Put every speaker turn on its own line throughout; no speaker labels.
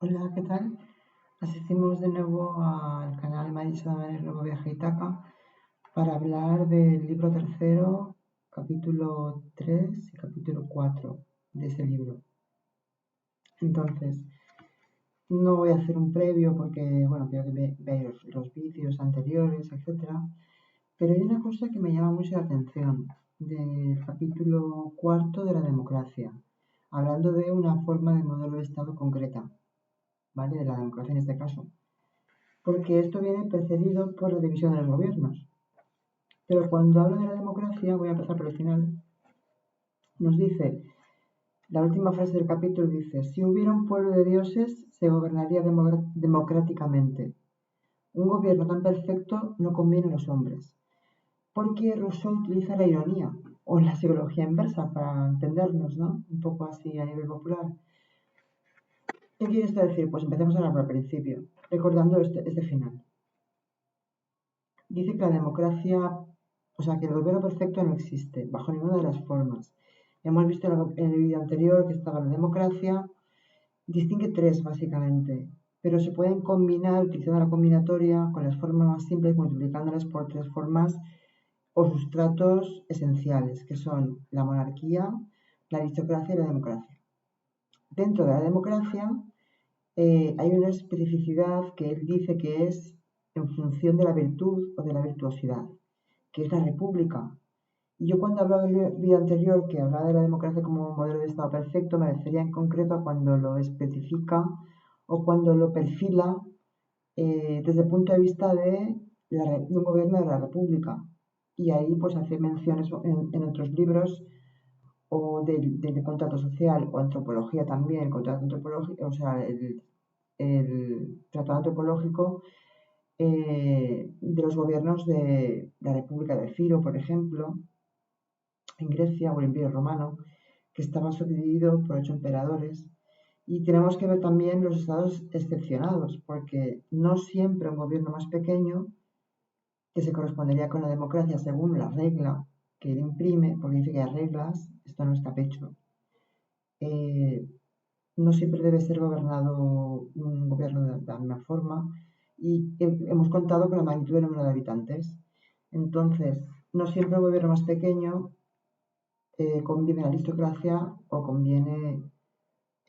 Hola, ¿qué tal? Asistimos de nuevo al canal Marisol el Nuevo Viaje a Ítaca para hablar del libro tercero, capítulo 3 y capítulo 4 de ese libro. Entonces, no voy a hacer un previo porque, bueno, quiero que veáis los vídeos anteriores, etcétera. Pero hay una cosa que me llama mucho la atención del capítulo cuarto de la democracia, hablando de una forma de modelo de Estado concreta, ¿vale? De la democracia en este caso. Porque esto viene precedido por la división de los gobiernos. Pero cuando habla de la democracia, voy a empezar por el final, nos dice, la última frase del capítulo dice, si hubiera un pueblo de dioses, se gobernaría democráticamente. Un gobierno tan perfecto no conviene a los hombres. Porque Rousseau utiliza la ironía o la psicología inversa para entendernos, ¿no? Un poco así a nivel popular. ¿Qué quiere esto decir? Pues empecemos a hablar por el principio, recordando este final. Dice que la democracia, o sea, que el gobierno perfecto no existe, bajo ninguna de las formas. Hemos visto en el vídeo anterior que estaba la democracia, distingue tres básicamente, pero se pueden combinar utilizando la combinatoria con las formas más simples, multiplicándolas por tres formas o sustratos esenciales, que son la monarquía, la aristocracia y la democracia. Dentro de la democracia hay una especificidad que él dice que es en función de la virtud o de la virtuosidad, que es la república. Y yo cuando hablaba del vídeo anterior que hablaba de la democracia como un modelo de Estado perfecto, me refería en concreto a cuando lo especifica o cuando lo perfila desde el punto de vista de un gobierno de la república. Y ahí pues hace menciones en otros libros o del contrato social o antropología también, el contrato antropológico, o sea, el tratado antropológico de los gobiernos de la República de Ciro, por ejemplo, en Grecia o el Imperio Romano, que estaba subdividido por 8 emperadores. Y tenemos que ver también los estados excepcionados, porque no siempre un gobierno más pequeño, que se correspondería con la democracia según la regla que él imprime, porque dice que hay reglas, esto no es capricho, eh, no siempre debe ser gobernado un gobierno de la misma forma y hemos contado con la magnitud del número de habitantes. Entonces, no siempre un gobierno más pequeño conviene la aristocracia o conviene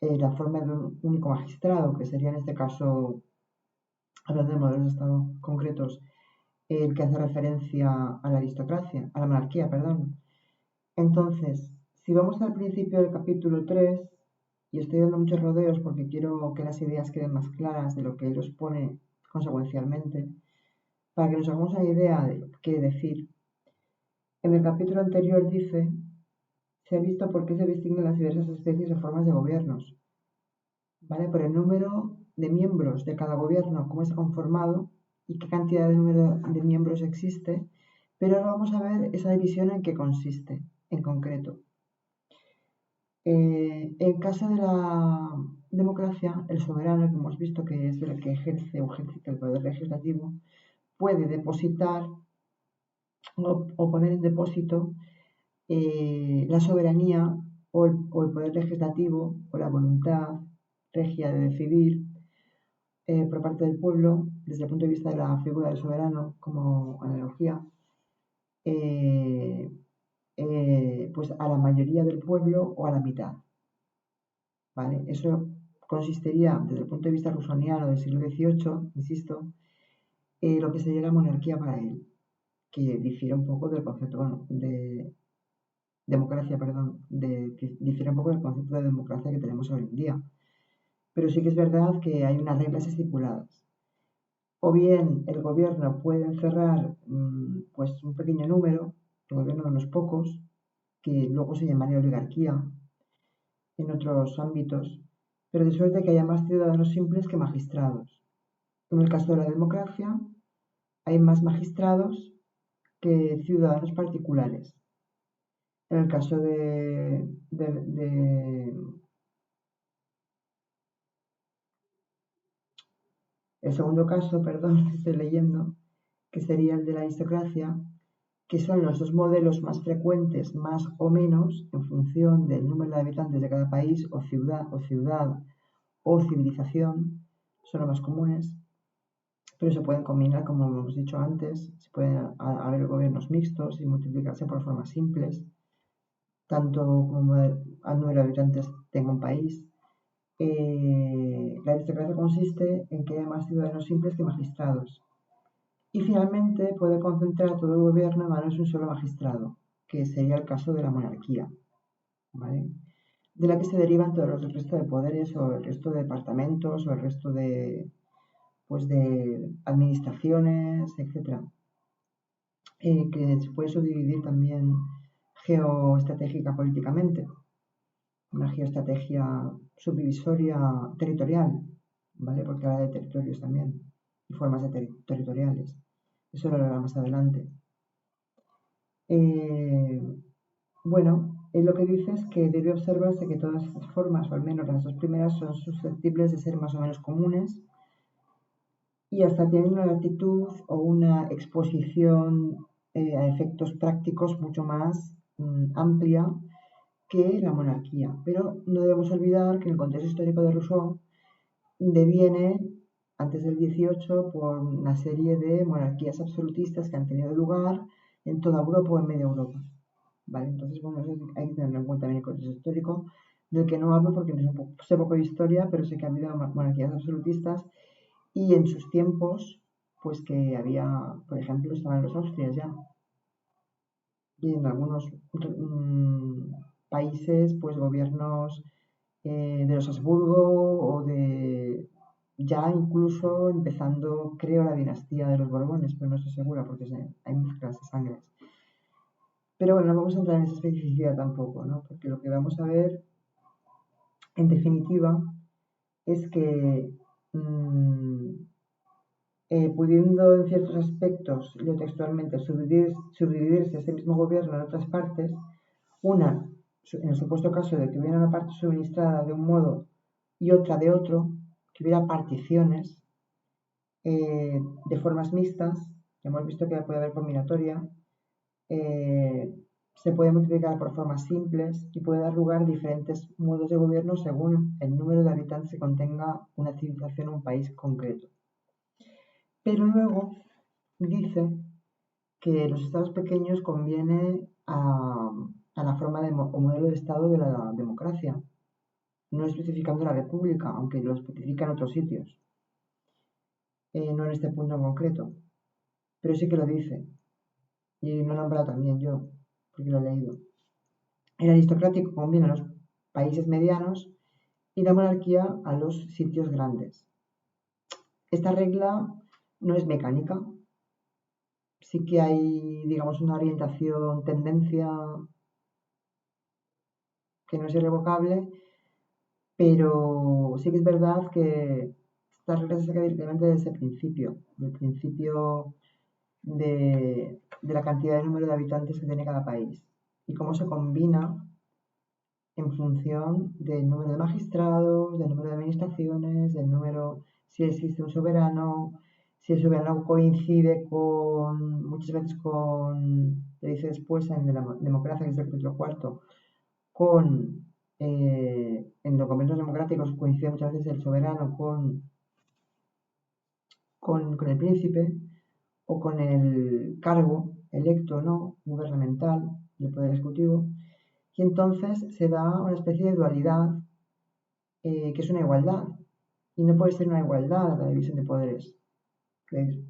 la forma de un único magistrado, que sería en este caso, hablando de modelos de Estado concretos, el que hace referencia a la aristocracia, a la monarquía, perdón. Entonces, si vamos al principio del capítulo 3, y estoy dando muchos rodeos porque quiero que las ideas queden más claras de lo que él los pone consecuencialmente, para que nos hagamos una idea de lo que quiere decir. En el capítulo anterior dice, se ha visto por qué se distinguen las diversas especies o formas de gobiernos, ¿vale? Por el número de miembros de cada gobierno, cómo está conformado y qué cantidad de número de miembros existe, pero ahora vamos a ver esa división en qué consiste, en concreto. En caso de la democracia, el soberano, que hemos visto que es el que ejerce o ejercita el poder legislativo, puede depositar o poner en depósito la soberanía o el poder legislativo o la voluntad regia de decidir por parte del pueblo, desde el punto de vista de la figura del soberano como analogía, eh, pues a la mayoría del pueblo o a la mitad. ¿Vale? Eso consistiría, desde el punto de vista rusoniano del siglo XVIII, insisto, lo que sería la monarquía para él, que difiere un poco del concepto, bueno, de democracia, perdón, difiere un poco del concepto de democracia que tenemos hoy en día. Pero sí que es verdad que hay unas reglas estipuladas. O bien el gobierno puede encerrar pues un pequeño número, el gobierno de unos pocos, que luego se llamaría oligarquía en otros ámbitos, pero de suerte que haya más ciudadanos simples que magistrados. En el caso de la democracia, hay más magistrados que ciudadanos particulares. En el caso el segundo caso, perdón, que estoy leyendo, que sería el de la aristocracia, que son los dos modelos más frecuentes, más o menos, en función del número de habitantes de cada país o ciudad o civilización son los más comunes, pero se pueden combinar, como hemos dicho antes, se pueden haber gobiernos mixtos y multiplicarse por formas simples, tanto como al número de habitantes tenga un país. La aristocracia consiste en que haya más ciudadanos simples que magistrados. Y finalmente puede concentrar todo el gobierno en manos de un solo magistrado, que sería el caso de la monarquía, ¿vale? De la que se derivan todos los resto de poderes o el resto de departamentos o el resto de, pues de administraciones, etc. Que se puede subdividir también geoestratégica políticamente, una geoestrategia subdivisoria territorial, ¿vale? Porque habla de territorios también y formas de territoriales. Eso lo hablará más adelante. Bueno, lo que dice es que debe observarse que todas estas formas, o al menos las dos primeras, son susceptibles de ser más o menos comunes y hasta tienen una latitud o una exposición a efectos prácticos mucho más amplia que la monarquía. Pero no debemos olvidar que en el contexto histórico de Rousseau deviene antes del 18 por una serie de monarquías absolutistas que han tenido lugar en toda Europa o en media Europa. ¿Vale? Entonces, bueno, eso hay que tenerlo en cuenta en el contexto histórico, del que no hablo porque sé poco de historia, pero sé que ha habido monarquías absolutistas y en sus tiempos, pues que había, por ejemplo, estaban los Austrias ya, y en algunos países, pues gobiernos de los Habsburgo o de ya incluso empezando, creo, la dinastía de los Borbones, pero no estoy segura porque hay mezclas de sangres. Pero bueno, no vamos a entrar en esa especificidad tampoco, ¿no? Porque lo que vamos a ver, en definitiva, es que pudiendo en ciertos aspectos, leo textualmente, subdividirse ese mismo gobierno en otras partes, una, en el supuesto caso de que hubiera una parte suministrada de un modo y otra de otro, que hubiera particiones de formas mixtas, hemos visto que puede haber combinatoria, se puede multiplicar por formas simples y puede dar lugar a diferentes modos de gobierno según el número de habitantes que contenga una civilización o un país concreto. Pero luego dice que los estados pequeños conviene a la forma o modelo de estado de la democracia, no especificando la república, aunque lo especifica en otros sitios, no en este punto en concreto, pero sí que lo dice, y lo he nombrado también yo, porque lo he leído. El aristocrático conviene a los países medianos y la monarquía a los sitios grandes. Esta regla no es mecánica, sí que hay, digamos, una orientación, tendencia que no es irrevocable, pero sí que es verdad que estas reglas se sacan directamente desde el principio, del principio de la cantidad de número de habitantes que tiene cada país y cómo se combina en función del número de magistrados, del número de administraciones, del número, si existe un soberano, si el soberano coincide muchas veces le dice después en la democracia, que es el capítulo cuarto, en los gobiernos democráticos coincide muchas veces el soberano con el príncipe o con el cargo electo o no, gubernamental del Poder Ejecutivo, y entonces se da una especie de dualidad que es una igualdad, y no puede ser una igualdad la división de poderes.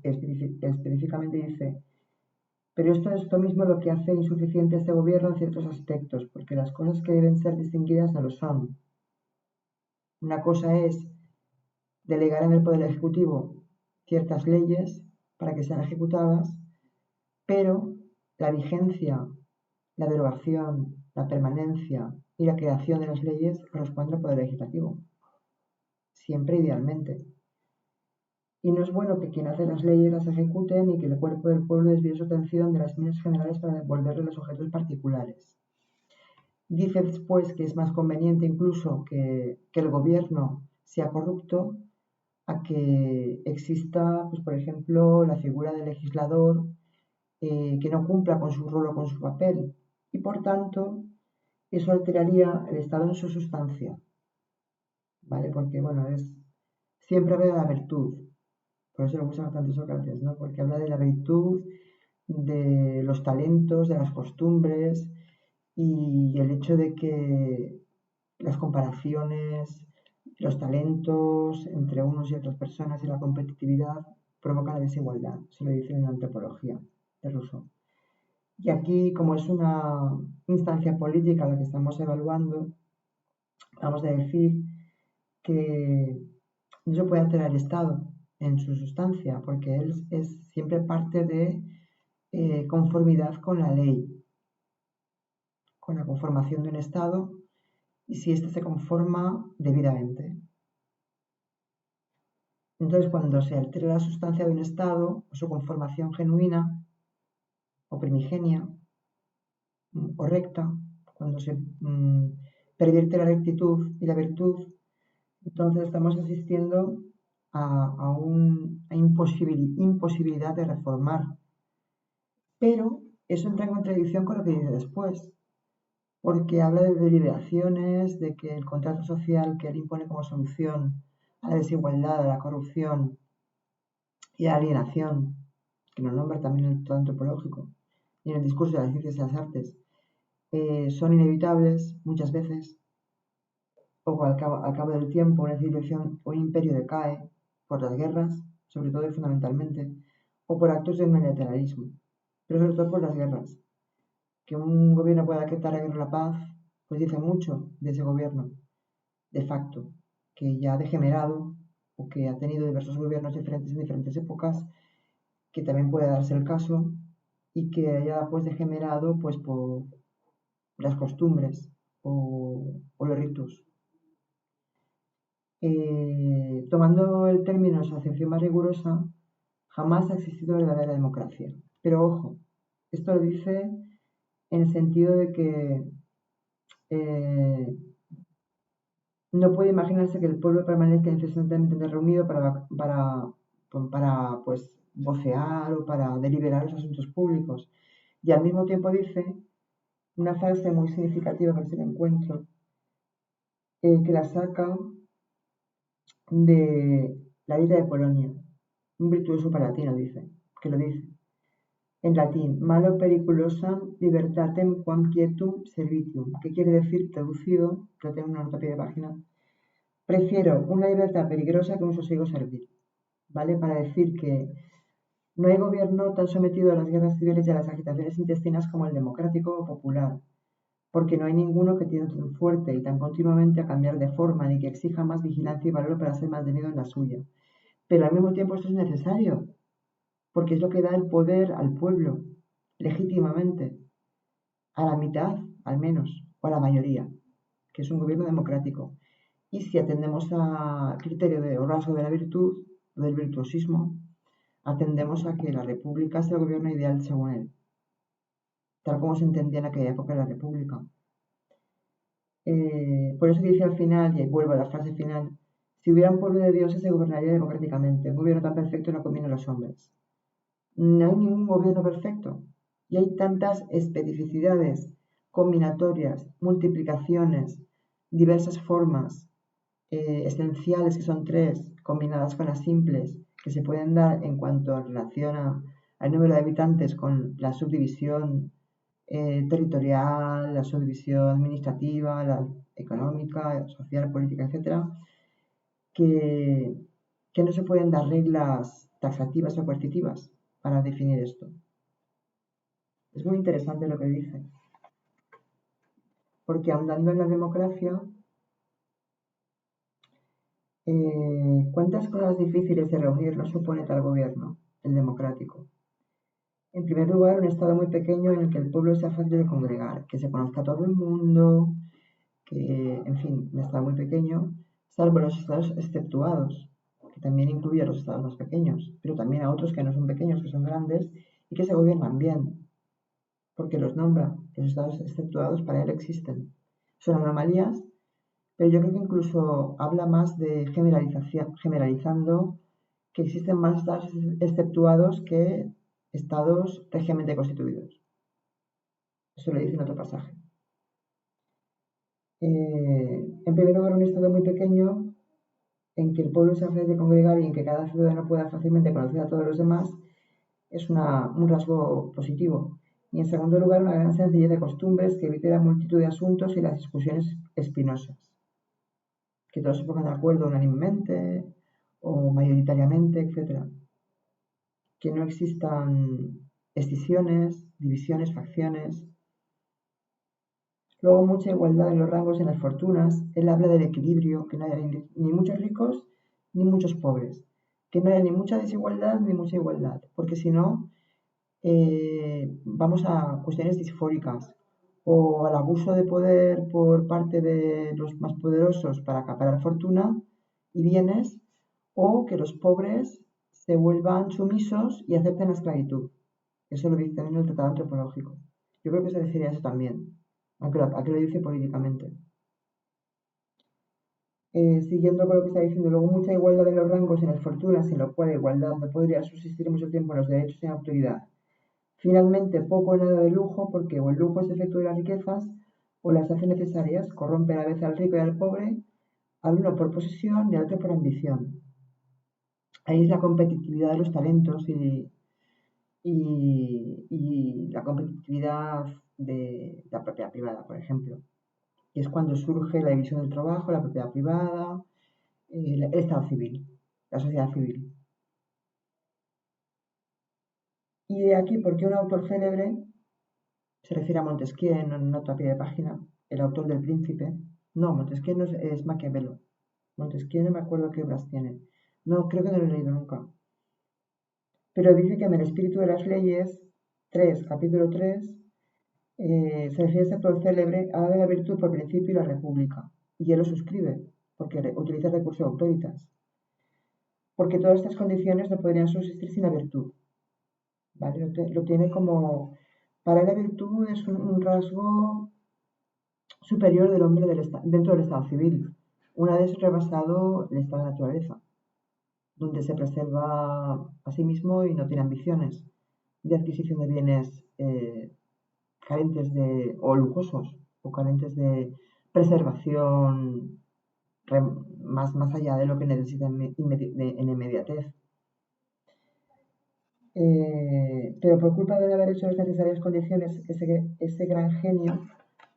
Específicamente dice, pero esto mismo es lo que hace insuficiente este gobierno en ciertos aspectos, porque las cosas que deben ser distinguidas no lo son. Una cosa es delegar en el Poder Ejecutivo ciertas leyes para que sean ejecutadas, pero la vigencia, la derogación, la permanencia y la creación de las leyes corresponden al Poder Legislativo, siempre idealmente. Y no es bueno que quien hace las leyes las ejecute ni que el cuerpo del pueblo desvíe su atención de las líneas generales para devolverle los objetos particulares. Dice después que es más conveniente incluso que el gobierno sea corrupto a que exista, pues, por ejemplo, la figura del legislador que no cumpla con su rol o con su papel. Y por tanto, eso alteraría el Estado en su sustancia. ¿vale? Porque, bueno, siempre habla de la virtud, por eso le gustan tanto Sócrates, ¿no? Porque habla de la virtud, de los talentos, de las costumbres y el hecho de que las comparaciones, los talentos entre unos y otras personas y la competitividad provocan la desigualdad, se lo dice en la antropología de Rousseau. Y aquí, como es una instancia política la que estamos evaluando, vamos a decir que no se puede alterar el Estado en su sustancia, porque él es siempre parte de conformidad con la ley, con la conformación de un Estado, y si éste se conforma debidamente. Entonces, cuando se altera la sustancia de un Estado, o su conformación genuina o primigenia o recta, cuando se pervierte la rectitud y la virtud, entonces estamos asistiendo a una imposibilidad de reformar. Pero eso entra en contradicción con lo que dice después, porque habla de deliberaciones, de que el contrato social que él impone como solución a la desigualdad, a la corrupción y a la alienación, que lo nombra también en el todo antropológico y en el discurso de las ciencias y las artes, son inevitables muchas veces, o al cabo del tiempo una civilización o un imperio decae por las guerras, sobre todo y fundamentalmente, o por actos de unilateralismo, pero sobre todo por las guerras. Que un gobierno pueda decretar la guerra o la paz, pues dice mucho de ese gobierno, de facto, que ya ha degenerado o que ha tenido diversos gobiernos diferentes en diferentes épocas, que también puede darse el caso, y que haya pues degenerado pues por las costumbres o los ritos. Tomando el término en su acepción más rigurosa, jamás ha existido verdadera democracia. Pero ojo, esto lo dice en el sentido de que eh, no puede imaginarse que el pueblo permanezca incesantemente reunido para pues, vocear o para deliberar los asuntos públicos. Y al mismo tiempo dice una frase muy significativa para ese encuentro, que la saca de la vida de Polonia, un virtuoso palatino, dice, que lo dice en latín, malo periculosam libertatem quam quietum servitium, que quiere decir, traducido, que lo tengo en una nota a pie de página, prefiero una libertad peligrosa que un sosiego servil, ¿vale? Para decir que no hay gobierno tan sometido a las guerras civiles y a las agitaciones intestinas como el democrático o popular, porque no hay ninguno que tiene tan fuerte y tan continuamente a cambiar de forma, ni que exija más vigilancia y valor para ser mantenido en la suya. Pero al mismo tiempo esto es necesario, porque es lo que da el poder al pueblo, legítimamente, a la mitad, al menos, o a la mayoría, que es un gobierno democrático. Y si atendemos al criterio de o rasgo de la virtud, del virtuosismo, atendemos a que la república es el gobierno ideal según él, tal como se entendía en aquella época la república. Por eso dice al final, y vuelvo a la frase final, si hubiera un pueblo de dioses se gobernaría democráticamente, un gobierno tan perfecto no conviene a los hombres. No hay ningún gobierno perfecto y hay tantas especificidades, combinatorias, multiplicaciones, diversas formas esenciales que son tres, combinadas con las simples, que se pueden dar en cuanto relaciona al número de habitantes con la subdivisión territorial, la subdivisión administrativa, la económica, social, política, etcétera, que, que no se pueden dar reglas taxativas o coercitivas para definir esto. Es muy interesante lo que dice, porque ahondando en la democracia, ¿cuántas cosas difíciles de reunir nos supone tal gobierno, el democrático? En primer lugar, un Estado muy pequeño en el que el pueblo sea fácil de congregar, que se conozca a todo el mundo, que, en fin, un Estado muy pequeño, salvo los Estados exceptuados, que también incluye a los Estados más pequeños, pero también a otros que no son pequeños, que son grandes y que se gobiernan bien, porque los nombra. Los Estados exceptuados para él existen. Son anomalías, pero yo creo que incluso habla más de generalización, generalizando que existen más estados exceptuados que estados regiamente constituidos. Eso lo dice en otro pasaje. En primer lugar, un estado muy pequeño en que el pueblo sea fácil de congregar y en que cada ciudadano pueda fácilmente conocer a todos los demás, es un rasgo positivo. Y en segundo lugar, una gran sencillez de costumbres que evite la multitud de asuntos y las discusiones espinosas. Que todos se pongan de acuerdo unánimemente o mayoritariamente, etcétera. Que no existan escisiones, divisiones, facciones. Luego, mucha igualdad en los rangos y en las fortunas. Él habla del equilibrio, que no haya ni muchos ricos ni muchos pobres. Que no haya ni mucha desigualdad ni mucha igualdad. Porque si no, vamos a cuestiones disfóricas o al abuso de poder por parte de los más poderosos para acaparar fortuna y bienes, o que los pobres se vuelvan sumisos y acepten la esclavitud. Eso lo dice también el Tratado Antropológico. Yo creo que se refiere a eso también, aunque lo dice políticamente. Siguiendo con lo que está diciendo, luego mucha igualdad en los rangos y en las fortunas, sin lo cual la igualdad no podría subsistir mucho tiempo en los derechos y en la autoridad. Finalmente, poco o nada de lujo, porque o el lujo es efecto de las riquezas o las hace necesarias, corrompe a la vez al rico y al pobre, al uno por posesión y al otro por ambición. Ahí es la competitividad de los talentos y la competitividad de la propiedad privada, por ejemplo. Y es cuando surge la división del trabajo, la propiedad privada, el Estado civil, la sociedad civil. Y de aquí, ¿por qué un autor célebre se refiere a Montesquieu en nota a pie de página, el autor del Príncipe? No, Montesquieu no es Maquiavelo. Montesquieu no me acuerdo qué obras tiene. No, creo que no lo he leído nunca. Pero dice que en el espíritu de las leyes, capítulo 3, se refiere a este autor célebre a la virtud por principio y la república. Y él lo suscribe, porque utiliza el recurso de autoritas. Porque todas estas condiciones no podrían subsistir sin la virtud. ¿Vale? Lo tiene como... Para él la virtud es un rasgo superior del hombre dentro del estado civil, una vez rebasado el estado de naturaleza, donde se preserva a sí mismo y no tiene ambiciones de adquisición de bienes carentes de, o lujosos, o carentes de preservación más allá de lo que necesita en inmediatez. Pero por culpa de no haber hecho las necesarias condiciones, ese gran genio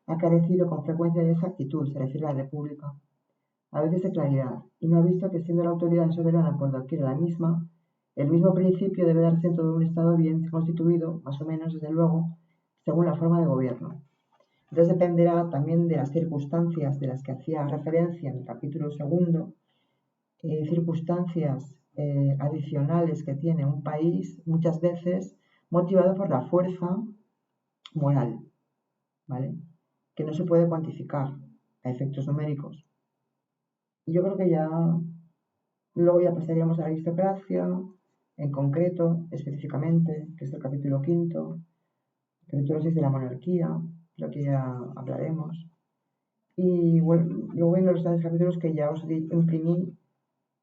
ha carecido con frecuencia de exactitud, se refiere a la República, a veces de claridad, y no ha visto que siendo la autoridad soberana por doquier la misma, el mismo principio debe darse en todo un Estado bien constituido, más o menos, desde luego, según la forma de gobierno. Entonces dependerá también de las circunstancias de las que hacía referencia en el capítulo segundo, circunstancias adicionales que tiene un país, muchas veces motivado por la fuerza moral, ¿vale? Que no se puede cuantificar a efectos numéricos. Y yo creo que ya luego ya pasaríamos a la aristocracia, en concreto, específicamente, que es el capítulo quinto, capítulo 6 de la monarquía, lo que ya hablaremos. Y bueno, luego en los demás capítulos que ya os imprimí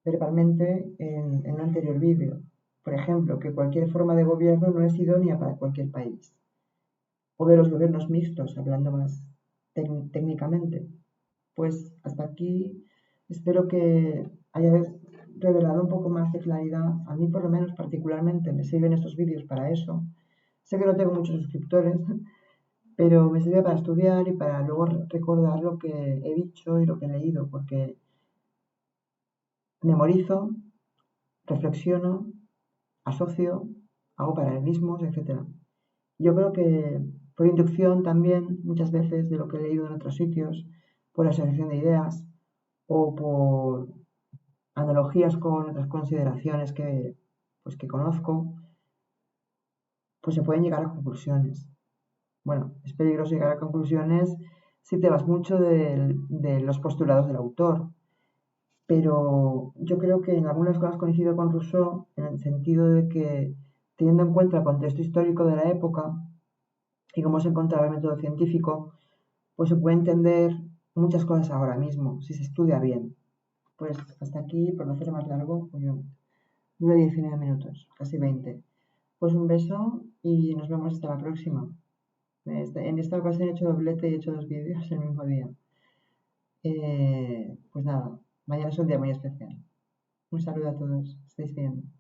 verbalmente en un anterior vídeo. Por ejemplo, que cualquier forma de gobierno no es idónea para cualquier país. O de los gobiernos mixtos, hablando más técnicamente. Pues hasta aquí espero que haya revelado un poco más de claridad. A mí por lo menos particularmente me sirven estos vídeos para eso. Sé que no tengo muchos suscriptores, pero me sirve para estudiar y para luego recordar lo que he dicho y lo que he leído, porque memorizo, reflexiono, asocio, hago paralelismos, etc. Yo creo que por inducción también, muchas veces de lo que he leído en otros sitios, por asociación de ideas o por analogías con otras consideraciones que conozco, pues se pueden llegar a conclusiones. Bueno, es peligroso llegar a conclusiones si te vas mucho de los postulados del autor, pero yo creo que en algunas cosas coincido con Rousseau en el sentido de que, teniendo en cuenta el contexto histórico de la época y cómo se encontraba el método científico, pues se puede entender muchas cosas ahora mismo, si se estudia bien. Pues hasta aquí, por no hacer más largo, dura 19 minutos, casi 20. Pues un beso y nos vemos hasta la próxima. En esta ocasión he hecho doblete y he hecho 2 vídeos el mismo día. Pues nada, Mañana es un día muy especial. Un saludo a todos. Estáis bien.